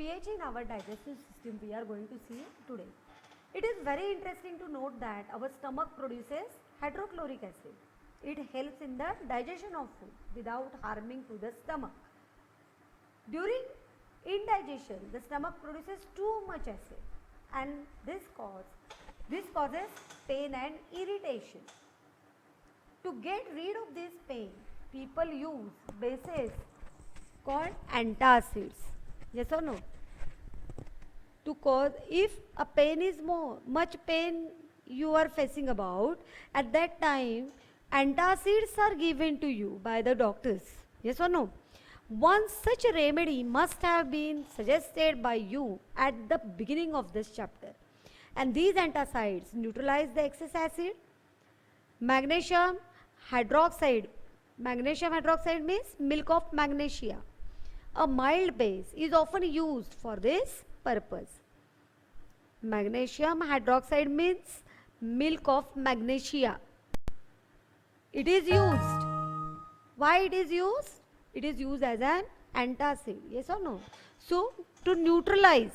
pH in our digestive system we are going to see today. It is very interesting to note that our stomach produces hydrochloric acid. It helps in the digestion of food without harming to the stomach. During indigestion, the stomach produces too much acid and this causes pain and irritation. To get rid of this pain, people use bases called antacids. Yes or no? To cause, if a pain is much pain you are facing about, at that time antacids are given to you by the doctors. Yes or no? One such remedy must have been suggested by you at the beginning of this chapter. And these antacids neutralize the excess acid. Magnesium hydroxide. Magnesium hydroxide means milk of magnesia. A mild base is often used for this purpose. Magnesium hydroxide means milk of magnesia. It is used. Why it is used? It is used as an antacid. Yes or no? So, to neutralize,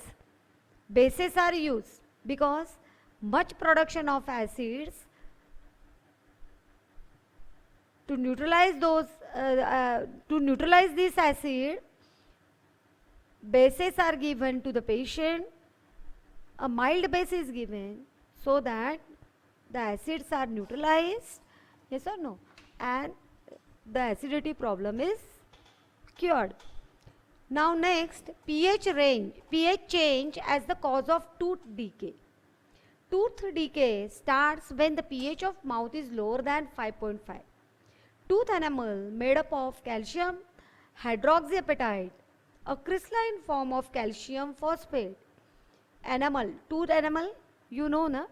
bases are used because much production of acids. To neutralize this acid, bases are given to the patient. A mild base is given so that the acids are neutralized. Yes or no? And the acidity problem is cured. Now next, pH change as the cause of tooth decay. Tooth decay starts when the pH of mouth is lower than 5.5. Tooth enamel made up of calcium hydroxyapatite, a crystalline form of calcium phosphate. Enamel, tooth enamel, you know na?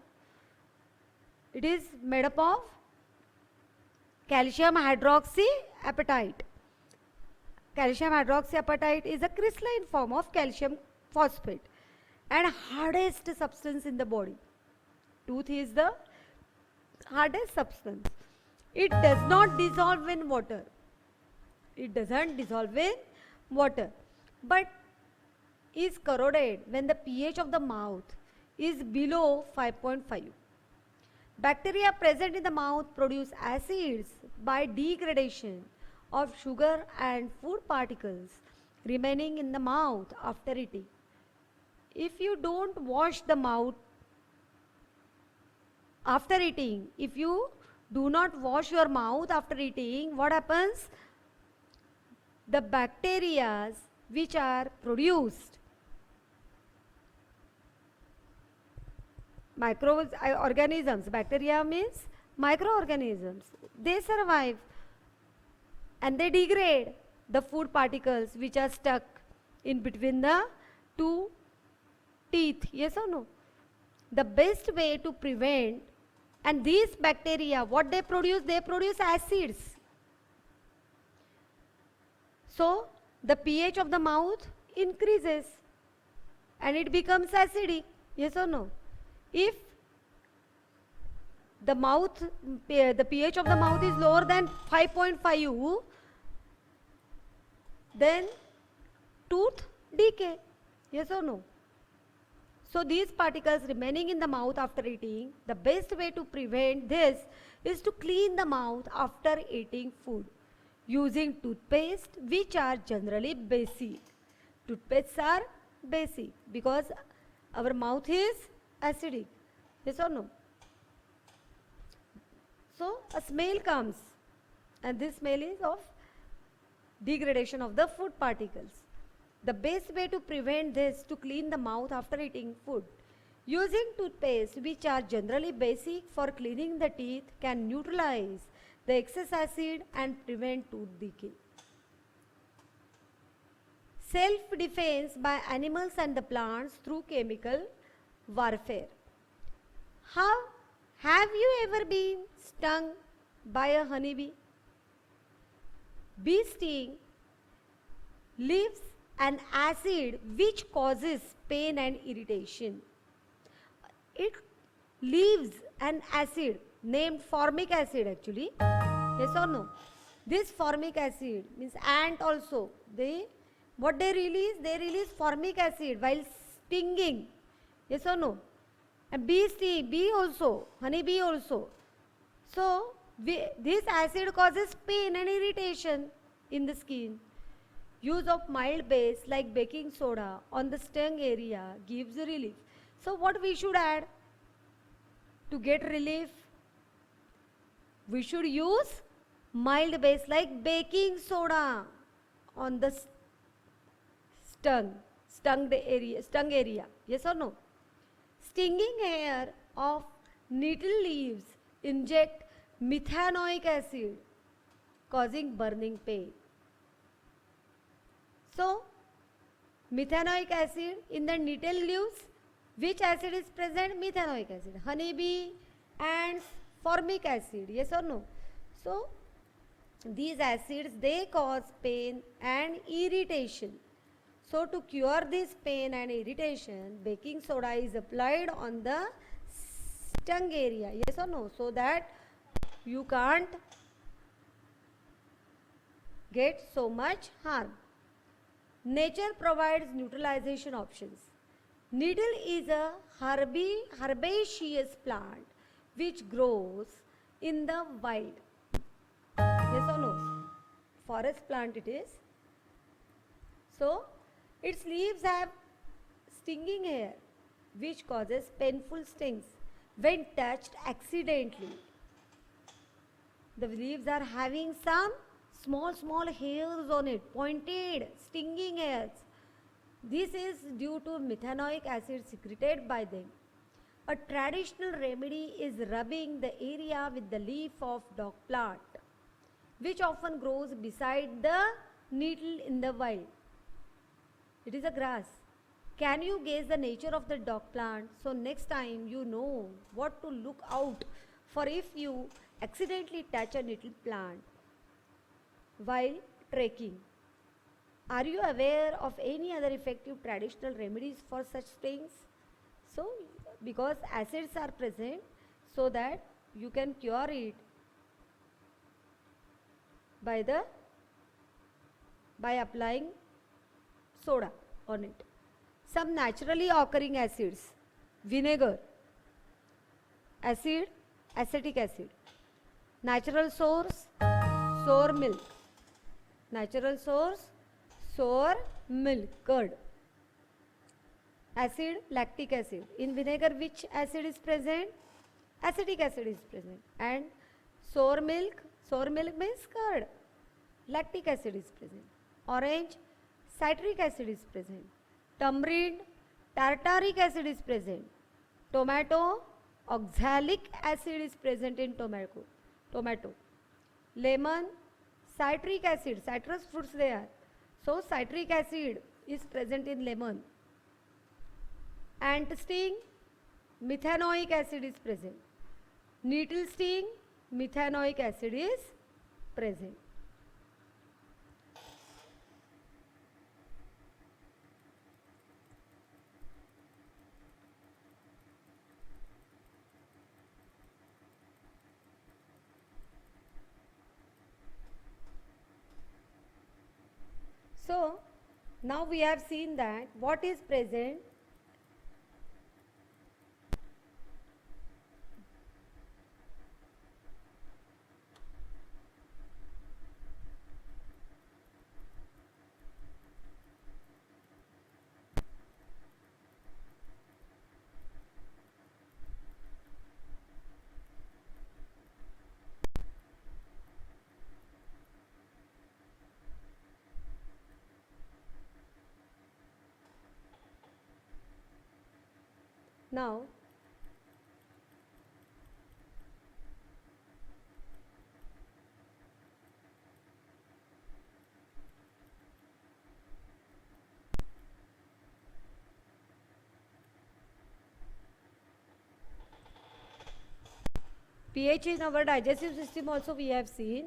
It is made up of calcium hydroxyapatite. Calcium hydroxyapatite is a crystalline form of calcium phosphate and hardest substance in the body. Tooth is the hardest substance. It does not dissolve in water. It doesn't dissolve in water, but is corroded when the pH of the mouth is below 5.5. Bacteria present in the mouth produce acids by degradation of sugar and food particles remaining in the mouth after eating. If you don't wash the mouth after eating, if you do not wash your mouth after eating, what happens? The bacteria which are produced, microorganisms, bacteria means microorganisms, they survive and they degrade the food particles which are stuck in between the two teeth. Yes or no? The best way to prevent, and these bacteria, what they produce acids. So the pH of the mouth increases and it becomes acidic. Yes or no? If the pH of the mouth is lower than 5.5, then tooth decay. Yes or no? So these particles remaining in the mouth after eating, the best way to prevent this is to clean the mouth after eating food using toothpaste, which are generally basic. Toothpastes are basic because our mouth is acidic. Yes or no? So a smell comes and this smell is of degradation of the food particles. The best way to prevent this to clean the mouth after eating food using toothpaste, which are generally basic for cleaning the teeth, can neutralize the excess acid and prevent tooth decay. Self-defense by animals and the plants through chemical warfare. Have you ever been stung by a honeybee? Bee sting leaves an acid which causes pain and irritation. It leaves an acid named formic acid actually. Yes or no? This formic acid means ant also, they What they release? They release formic acid while stinging. Yes or no? And bee also, honey bee also. So this acid causes pain and irritation in the skin. Use of mild base like baking soda on the stung area gives relief. So what we should add to get relief? We should use mild base like baking soda on the stung area. Yes or no? Stinging hair of nettle leaves inject methanoic acid causing burning pain. So methanoic acid in the nettle leaves, which acid is present? Methanoic acid. Honeybee, ants, formic acid. Yes or no? So these acids, they cause pain and irritation. So to cure this pain and irritation, baking soda is applied on the stung area. Yes or no? So that you can't get so much harm. Nature provides neutralization options. Nettle is a herbaceous plant which grows in the wild. Yes or no? Forest plant it is. So its leaves have stinging hair which causes painful stings when touched accidentally. The leaves are having some small hairs on it, pointed, stinging hairs. This is due to methanoic acid secreted by them. A traditional remedy is rubbing the area with the leaf of dog plant, which often grows beside the nettle in the wild. It is a grass. Can you guess the nature of the dog plant? So next time you know what to look out for if you accidentally touch a nettle plant while trekking. Are you aware of any other effective traditional remedies for such things? So because acids are present, so that you can cure it by applying soda on it. Some naturally occurring acids: vinegar, acid, acetic acid. Natural source, sour milk. Natural source, sour milk, curd. Acid, lactic acid. In vinegar, which acid is present? Acetic acid is present. And sour milk means curd. Lactic acid is present. Orange, citric acid is present. Tamarind, tartaric acid is present. Tomato, oxalic acid is present in tomato. Lemon, citric acid, citrus fruits they are. So citric acid is present in lemon. Ant sting, methanoic acid is present. Nettle sting, methanoic acid is present. So now we have seen that what is present. Now pH in our digestive system also we have seen.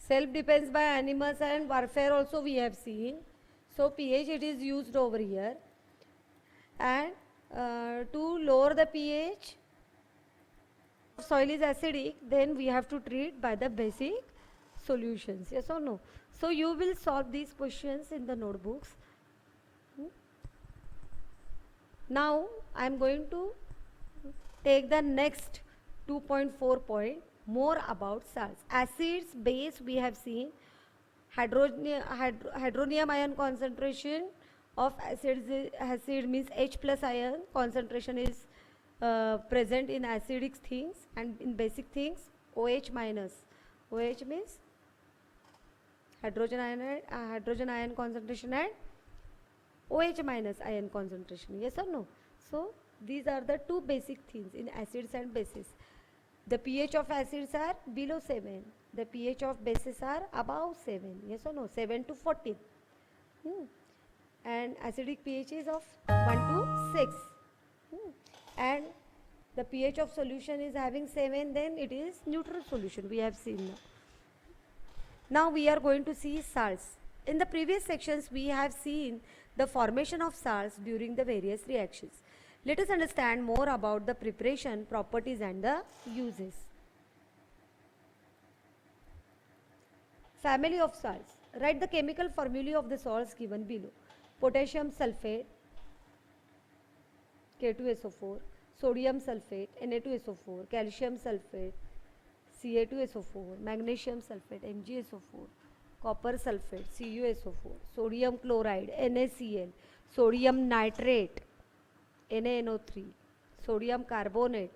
Self defense by animals and warfare also we have seen. So pH it is used over here. And to lower the pH soil is acidic, then we have to treat by the basic solutions. Yes or no? So you will solve these questions in the notebooks. Now I am going to take the next 2.4 point, more about salts. Acids, base we have seen. Hydronium ion concentration of acid means H plus ion concentration is present in acidic things, and in basic things OH minus. OH means hydrogen ion concentration and OH minus ion concentration. Yes or no? So these are the two basic things in acids and bases. The pH of acids are below 7. The pH of bases are above 7. Yes or no? 7 to 14. And acidic pH is of 1 to 6. And the pH of solution is having 7, then it is neutral solution. We have seen now. Now we are going to see salts. In the previous sections, we have seen the formation of salts during the various reactions. Let us understand more about the preparation, properties and the uses. Family of salts. Write the chemical formulae of the salts given below. Potassium sulfate, K2SO4, sodium sulfate, Na2SO4, calcium sulfate, Ca2SO4, magnesium sulfate, MgSO4, copper sulfate, CuSO4, sodium chloride, NaCl, sodium nitrate, NaNO3, sodium carbonate,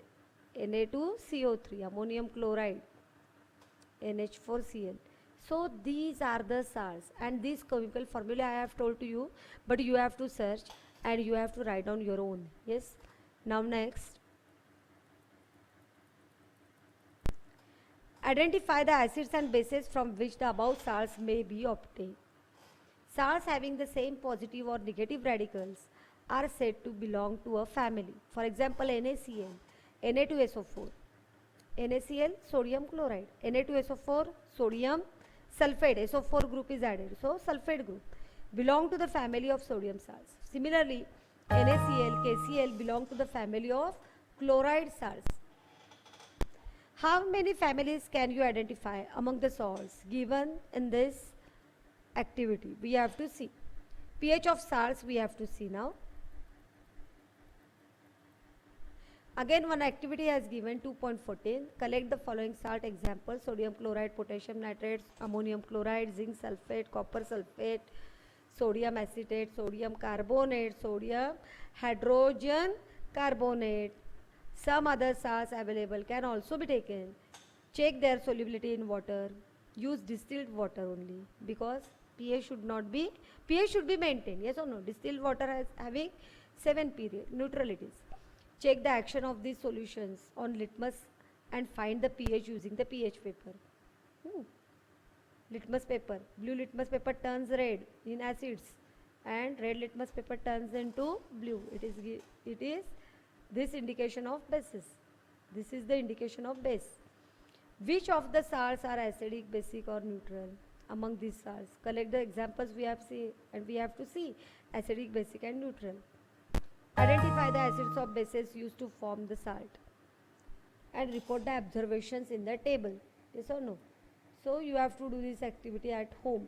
Na2CO3, ammonium chloride, NH4Cl. So these are the salts, and this chemical formula I have told to you, but you have to search and you have to write down your own. Yes. Now next, identify the acids and bases from which the above salts may be obtained. Salts having the same positive or negative radicals are said to belong to a family. For example, NaCl, Na2SO4, NaCl, sodium chloride, Na2SO4, sodium sulfate, SO4 group is added, so sulfate group belong to the family of sodium salts. Similarly, NaCl, KCl belong to the family of chloride salts. How many families can you identify among the salts given in this activity? We have to see. pH of salts we have to see now. Again, one activity has given 2.14. Collect the following salt examples: sodium chloride, potassium nitrate, ammonium chloride, zinc sulfate, copper sulfate, sodium acetate, sodium carbonate, sodium hydrogen carbonate. Some other salts available can also be taken. Check their solubility in water. Use distilled water only, because pH should be maintained. Yes or no? Distilled water has having 7 period neutralities. Check the action of these solutions on litmus and find the pH using the pH paper. Litmus paper, blue litmus paper turns red in acids, and red litmus paper turns into blue. It is this indication of bases. This is the indication of base. Which of the salts are acidic, basic or neutral among these salts? Collect the examples we have seen, and we have to see acidic, basic and neutral. Identify the acids or bases used to form the salt and report the observations in the table. Yes or no? So you have to do this activity at home.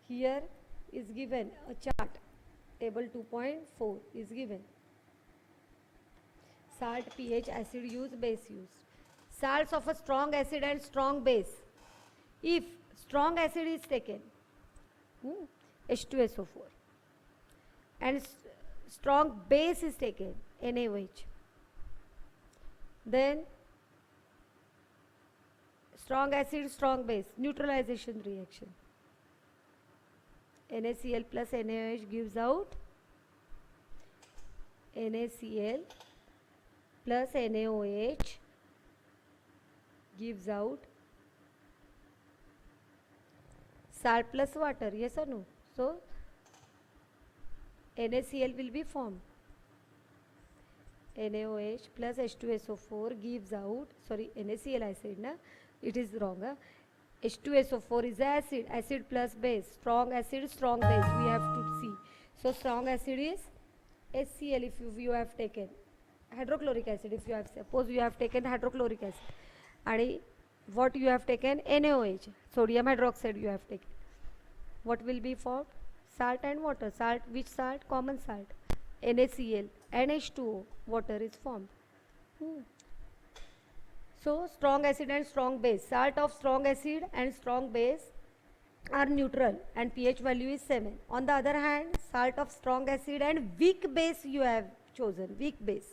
Here is given a chart. Table 2.4 is given. Salt, pH, acid use, base use. Salts of a strong acid and strong base. If strong acid is taken, H2SO4, and strong base is taken, NaOH, then strong acid, strong base, neutralization reaction. NaCl plus NaOH gives out NaCl plus NaOH gives out salt plus water. Yes or no? So NaCl will be formed. NaOH plus H2SO4 gives out, sorry, NaCl I said, na? It is wrong. H2SO4 is acid, acid plus base, strong acid, strong base, we have to see. So strong acid is HCl if you have taken, hydrochloric acid if you have, suppose you have taken hydrochloric acid, and what you have taken, NaOH, sodium hydroxide you have taken, what will be formed? Salt and water. Salt, which salt? Common salt. NaCl, NH2O, water is formed. So strong acid and strong base, salt of strong acid and strong base are neutral and pH value is 7. On the other hand, salt of strong acid and weak base you have chosen, weak base.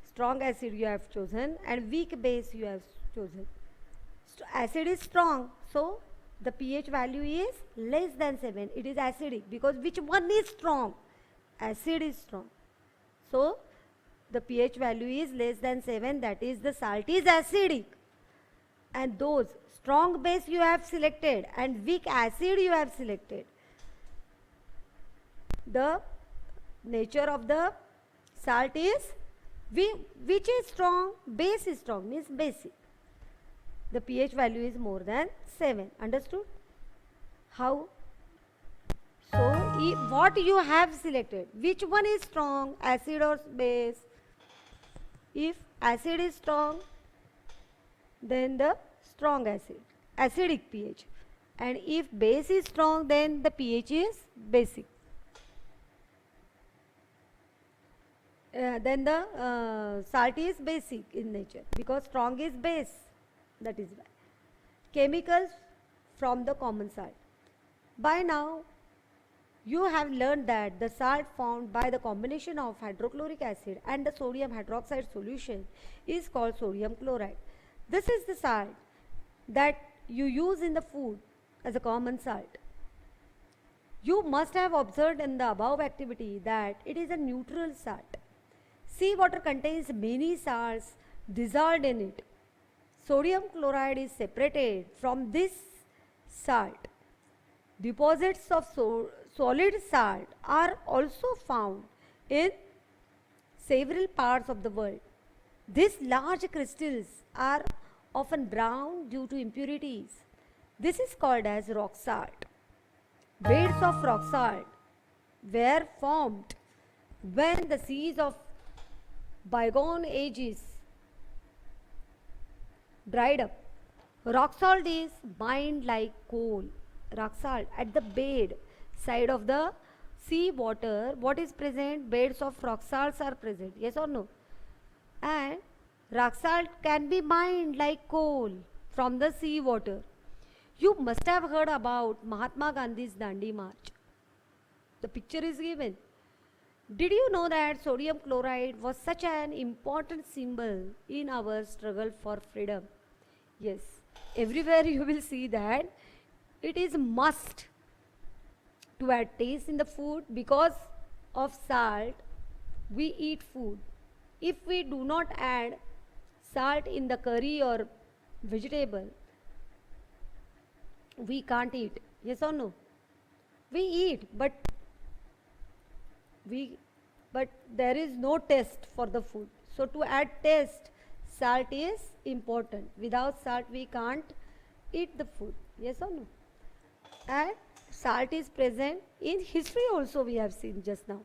Strong acid you have chosen and weak base you have chosen. Acid is strong, so the pH value is less than 7. It is acidic because which one is strong? Acid is strong. So the pH value is less than 7, that is the salt is acidic. And those strong base you have selected and weak acid you have selected. The nature of the salt is, which is strong? Base is strong, means basic. The pH value is more than 7. Understood? How? So, what you have selected, which one is strong, acid or base? If acid is strong, then the strong acid, acidic pH. And if base is strong, then the pH is basic. Then the salt is basic in nature because strong is base. That is why. Chemicals from the common salt. By now, you have learned that the salt formed by the combination of hydrochloric acid and the sodium hydroxide solution is called sodium chloride. This is the salt that you use in the food as a common salt. You must have observed in the above activity that it is a neutral salt. Seawater contains many salts dissolved in it. Sodium chloride is separated from this salt. Deposits of solid salt are also found in several parts of the world. These large crystals are often brown due to impurities. This is called as rock salt. Beds of rock salt were formed when the seas of bygone ages dried up. Rock salt is mined like coal. Rock salt at the bed side of the sea water, what is present? Beds of rock salts are present, yes or no? And rock salt can be mined like coal from the sea water. You must have heard about Mahatma Gandhi's Dandi March. The picture is given. Did you know that sodium chloride was such an important symbol in our struggle for freedom? Yes, everywhere you will see that it is must to add taste in the food. Because of salt, we eat food. If we do not add salt in the curry or vegetable, we can't eat. Yes or no? We eat, but there is no taste for the food. So to add taste, salt is important. Without salt, we can't eat the food. Yes or no? And salt is present in history also, we have seen just now.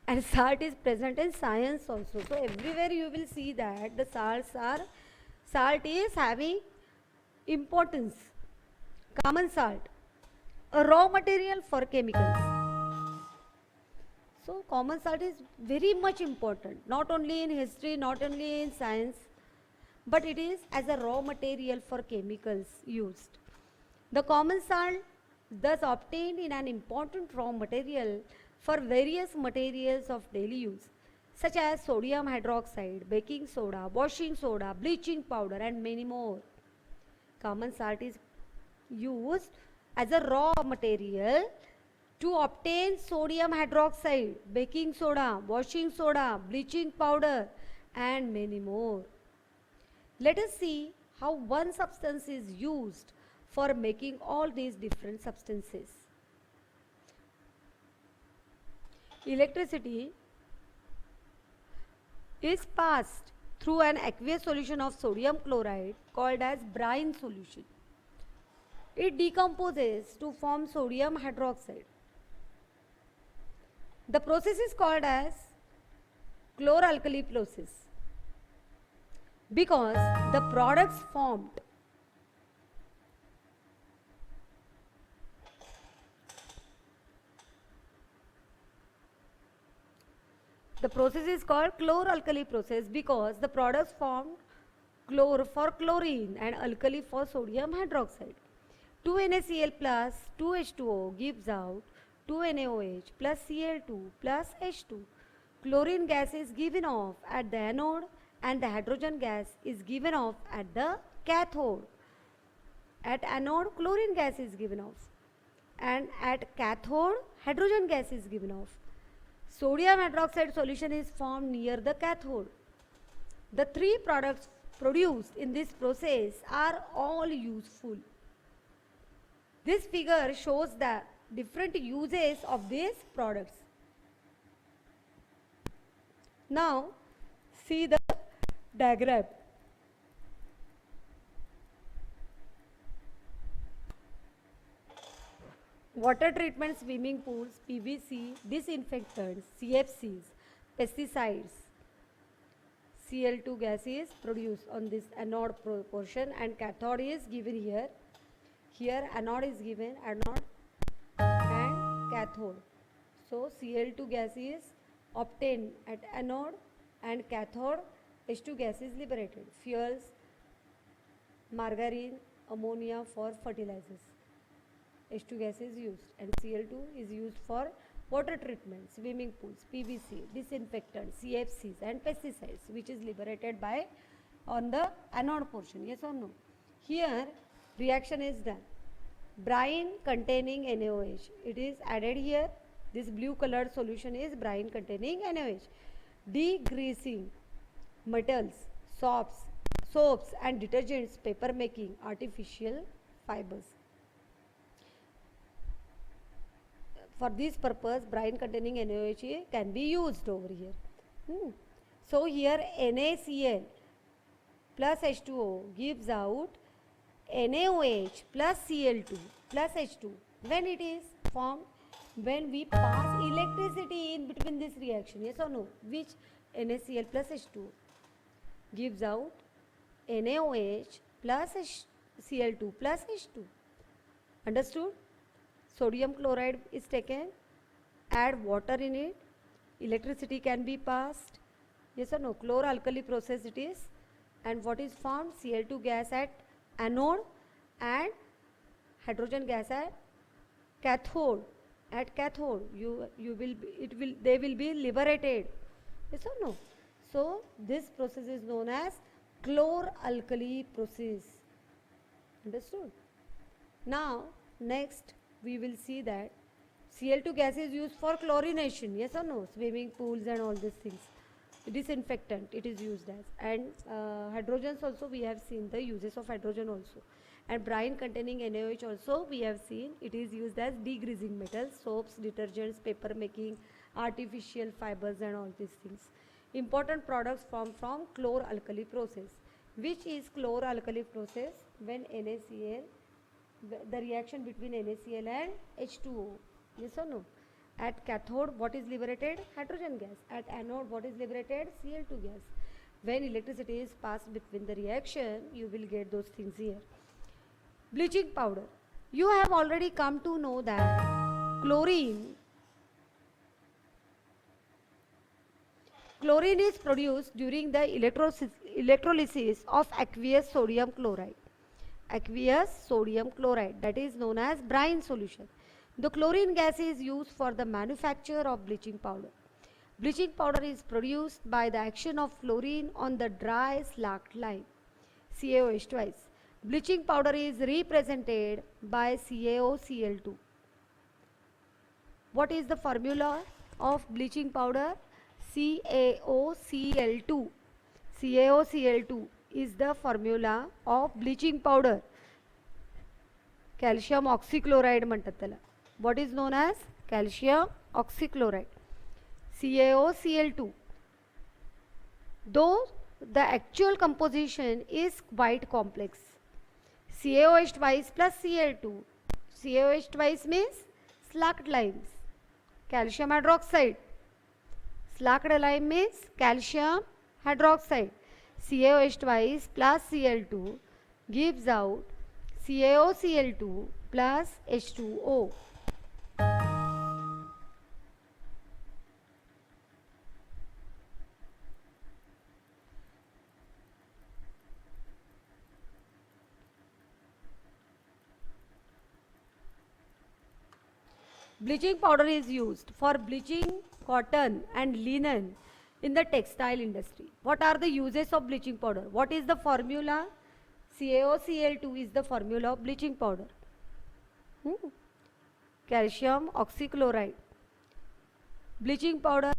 And salt is present in science also. So everywhere you will see that the salt is having importance. Common salt, a raw material for chemicals. So common salt is very much important, not only in history, not only in science, but it is as a raw material for chemicals used. The common salt thus obtained in an important raw material for various materials of daily use, such as sodium hydroxide, baking soda, washing soda, bleaching powder, and many more. Common salt is used as a raw material to obtain sodium hydroxide, baking soda, washing soda, bleaching powder, and many more. Let us see how one substance is used for making all these different substances. Electricity is passed through an aqueous solution of sodium chloride called as brine solution. It decomposes to form sodium hydroxide. The process is called as chloralkali process because the products formed because the products formed chlor for chlorine and alkali for sodium hydroxide. 2NaCl plus 2H2O gives out 2NaOH plus Cl2 plus H2. Chlorine gas is given off at the anode and the hydrogen gas is given off at the cathode. At anode, chlorine gas is given off, and at cathode, hydrogen gas is given off. Sodium hydroxide solution is formed near the cathode. The three products produced in this process are all useful. This figure shows the different uses of these products. Now, see the diagram. Water treatment, swimming pools, PVC, disinfectants, CFCs, pesticides. Cl2 gas is produced on this anode portion and cathode is given here. Here anode is given, anode and cathode. So Cl2 gas is obtained at anode and cathode, H2 gas is liberated. Fuels, margarine, ammonia for fertilizers. H2 gas is used and Cl2 is used for water treatment, swimming pools, PVC, disinfectants, CFCs and pesticides, which is liberated by on the anode portion. Yes or no? Here reaction is done. Brine containing NaOH. It is added here. This blue colored solution is brine containing NaOH. Degreasing metals, soaps and detergents, paper making, artificial fibers. For this purpose, brine containing NaOH can be used over here. So here NaCl plus H2O gives out NaOH plus Cl2 plus H2. When it is formed, when we pass electricity in between this reaction, yes or no, which NaCl plus H2 gives out NaOH plus Cl2 plus H2. Understood? Sodium chloride is taken, add water in it, electricity can be passed. Yes or no? Chloralkali process it is. And what is formed? Cl2 gas at anode and hydrogen gas at cathode. At cathode, they will be liberated. Yes or no? So this process is known as chloralkali process. Understood? Now next we will see that Cl2 gas is used for chlorination. Yes or no? Swimming pools and all these things. Disinfectant it is used as, and hydrogens also we have seen the uses of hydrogen also, and brine containing NaOH also we have seen it is used as degreasing metals, soaps, detergents, paper making, artificial fibers and all these things. Important products formed from chloralkali process. Which is chloralkali process? When NaCl, the reaction between NaCl and H2O. Yes or no? At cathode, what is liberated? Hydrogen gas. At anode, what is liberated? Cl2 gas. When electricity is passed between the reaction, you will get those things here. Bleaching powder. You have already come to know that chlorine is produced during the electrolysis of aqueous sodium chloride. Aqueous sodium chloride, that is known as brine solution. The chlorine gas is used for the manufacture of bleaching powder. Bleaching powder is produced by the action of fluorine on the dry slaked lime, CaOH twice. Bleaching powder is represented by CaOCl2. What is the formula of bleaching powder? CaOCl2. CaOCl2 is the formula of bleaching powder. Calcium oxychloride म्हणतात त्याला. What is known as calcium oxychloride, CaOCl2. Though the actual composition is quite complex. CaOH twice plus Cl2. CaOH twice means slaked limes. calcium hydroxide. Slaked lime means calcium hydroxide. CaOH twice plus Cl2 gives out CaOCl2 plus H2O. Bleaching powder is used for bleaching cotton and linen in the textile industry. What are the uses of bleaching powder? What is the formula? CaOCl2 is the formula of bleaching powder. Calcium oxychloride. Bleaching powder,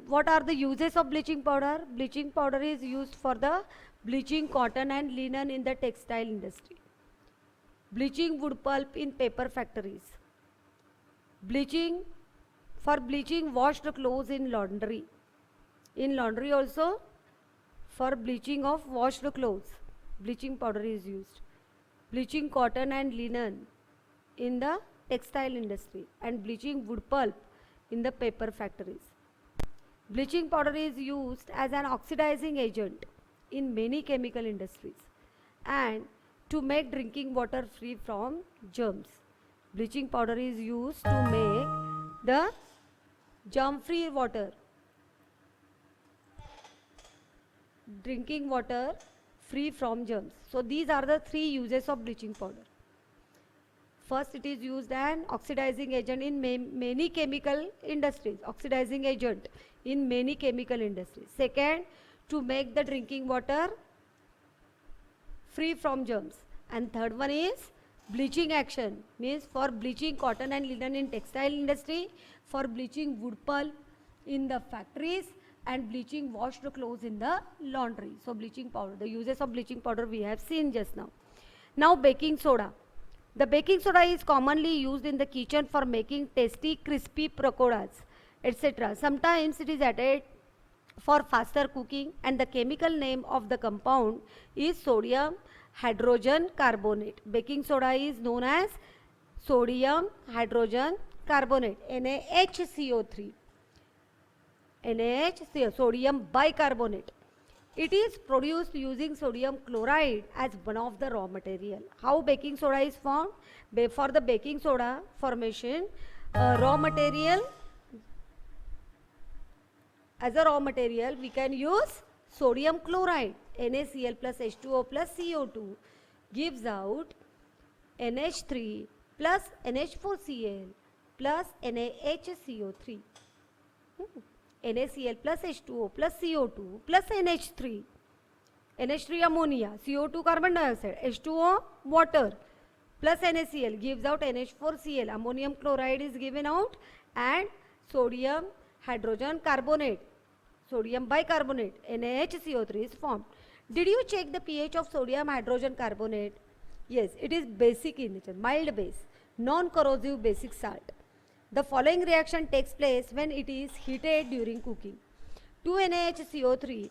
what are the uses of bleaching powder? Bleaching powder is used for the bleaching cotton and linen in the textile industry. Bleaching wood pulp in paper factories. Bleaching, for bleaching washed clothes in laundry. In laundry also, for bleaching of washed clothes, bleaching powder is used. Bleaching cotton and linen in the textile industry, and bleaching wood pulp in the paper factories. Bleaching powder is used as an oxidizing agent in many chemical industries and to make drinking water free from germs. Bleaching powder is used to make the germ-free water, drinking water free from germs. So these are the three uses of bleaching powder. First, it is used as an oxidizing agent in many chemical industries, oxidizing agent in many chemical industries. Second, to make the drinking water free from germs. And third one is bleaching action, means for bleaching cotton and linen in textile industry, for bleaching wood pulp in the factories, and bleaching washed clothes in the laundry. So bleaching powder, the uses of bleaching powder we have seen just now. Now baking soda. The baking soda is commonly used in the kitchen for making tasty crispy pakoras, etc. Sometimes it is added for faster cooking, and the chemical name of the compound is sodium hydrogen carbonate. Baking soda is known as sodium hydrogen carbonate, NaHCO3. NaHCO, sodium bicarbonate. It is produced using sodium chloride as one of the raw material. How baking soda is formed? For the baking soda formation, raw material, as a raw material we can use sodium chloride, NaCl plus H2O plus CO2 gives out NH3 plus NH4Cl plus NaHCO3. NaCl plus H2O plus CO2 plus NH3. NH3 ammonia, CO2 carbon dioxide, H2O water plus NaCl gives out NH4Cl. Ammonium chloride is given out and sodium hydrogen carbonate, sodium bicarbonate, NaHCO3 is formed. Did you check the pH of sodium hydrogen carbonate? Yes, it is basic in nature, mild base, non-corrosive basic salt. The following reaction takes place when it is heated during cooking. 2 NaHCO3